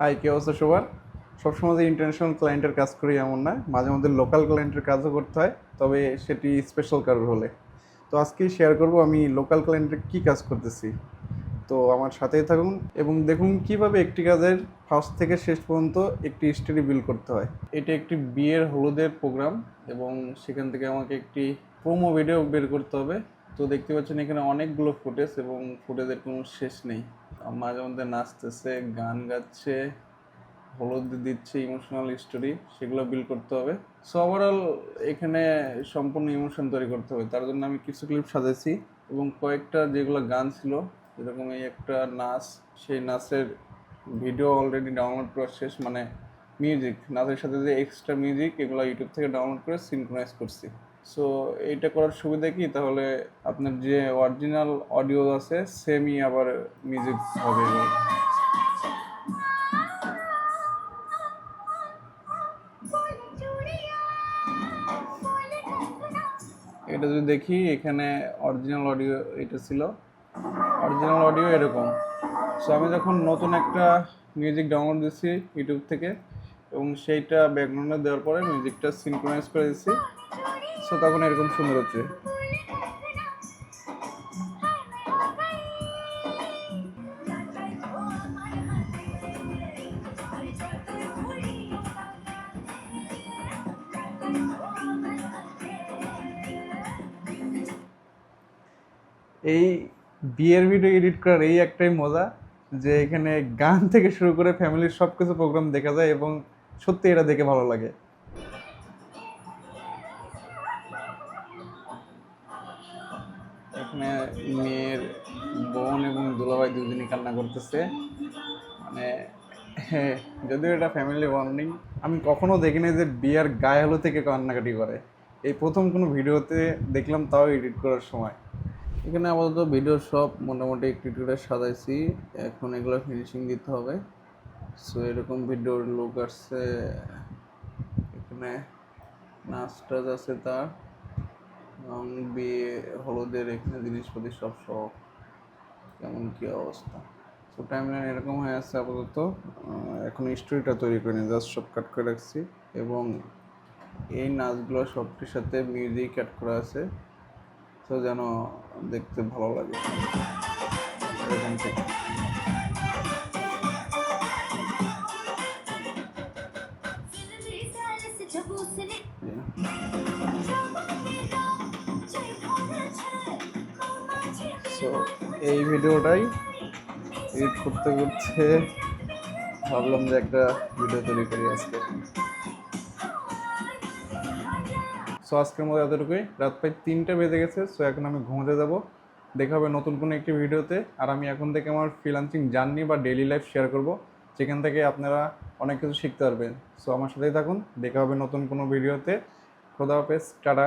High, কি অবস্থা সবার? সবসময় যে ইন্টারন্যাশনাল ক্লায়েন্টের কাজ করি এমন না, মাঝে মধ্যে লোকাল ক্লায়েন্টের কাজও করতে হয়, তবে সেটি স্পেশাল কারোর হলে। তো আজকে শেয়ার করব আমি লোকাল ক্লায়েন্টের কী কাজ করতেছি। তো আমার সাথেই থাকুন এবং দেখুন কিভাবে একটি কাজের ফার্স্ট থেকে শেষ পর্যন্ত একটি স্টোরি বিল্ড করতে হয়। এটা একটি বিয়ের হলুদের প্রোগ্রাম এবং সেখান থেকে আমাকে একটি প্রোমো ভিডিও বের করতে হবে। তো দেখতে পাচ্ছেন এখানে অনেকগুলো ফুটেজ এবং ফুটেজের কোনো শেষ নেই। মাঝে মধ্যে নাচতেছে, গান গাচ্ছে, হলুদ দিচ্ছে, ইমোশনাল স্টোরি সেগুলো বিল্ড করতে হবে। সো ওভারঅল এখানে সম্পূর্ণ ইমোশন তৈরি করতে হবে। তার জন্য আমি কিছু ক্লিপ সাজাইছি এবং কয়েকটা যেগুলো গান ছিল, যেরকম এই একটা নাচ, সেই নাচের ভিডিও অলরেডি ডাউনলোড করা শেষ, মানে মিউজিক, নাচের সাথে যে এক্সট্রা মিউজিক এগুলো ইউটিউব থেকে ডাউনলোড করে সিনক্রোনাইজ করছি। সো এইটা করার সুবিধা কি, তাহলে আপনার যে অরিজিনাল অডিও আছে সেমই আবার মিউজিক হবে এগুলো। এটা যদি দেখি, এখানে অরিজিনাল অডিও এটা ছিল, অরিজিনাল অডিও এরকম। সো আমি যখন নতুন একটা মিউজিক ডাউনলোড দিচ্ছি ইউটিউব থেকে এবং সেইটা ব্যাকগ্রাউন্ডে দেওয়ার পরে মিউজিকটা সিনক্রোনাইজ করে দিচ্ছি, সো তখন এরকম সুন্দর হচ্ছে। এই বিয়ের ভিডিও এডিট করার এই একটাই মজা যে এখানে গান থেকে শুরু করে ফ্যামিলির সব কিছু প্রোগ্রাম দেখা যায় এবং সত্যি এটা দেখে ভালো লাগে। এখানে মেয়ের বোন এবং দুলাভাই দুজনই কান্না করতেছে, মানে যদিও এটা ফ্যামিলি বন্ডিং। আমি কখনো দেখিনি যে বিয়ার গায়ে হলুদ থেকে কান্নাকাটি করে, এই প্রথম কোনো ভিডিওতে দেখলাম, তাও এডিট করার সময়। এখানে আপাতত ভিডিও সব মোটামুটি একটু একটু করে সাজাইছি, এখন এগুলো ফিনিশিং দিতে হবে। সো এরকম ভিডিওর লুক আসছে, এখানে নাচ টাচ আছে তার, এবং বিয়ে হলুদের এখানে জিনিসপাতি সব সহ কেমন কী অবস্থা। সো টাইমলাইন এরকম হয়ে আছে আপাতত। এখন স্টোরিটা তৈরি করে নিয়ে জাস্ট সব কাট করে রাখছি এবং এই নাচগুলো সবটির সাথে মিউজিক অ্যাড করা আছে, তো যেন দেখতে ভালো লাগে এরকম থেকে। সো এই ভিডিওটাই এডিট করতে করতে ভাবলাম যে একটা ভিডিও তৈরি করি আজকে। সো আজকের মতো এতটুকুই, রাত প্রায় 3টা বেজে গেছে। সো এখন আমি ঘুমোতে যাব, দেখা হবে নতুন কোনো একটি ভিডিওতে। আর আমি এখন থেকে আমার ফ্রিল্যান্সিং জার্নি বা ডেইলি লাইফ শেয়ার করব, যেখান থেকে আপনারা অনেক কিছু শিখতে পারবেন। সো আমার সাথেই থাকুন, দেখা হবে নতুন কোনো ভিডিওতে। খোদা হাফেজ, টাটা।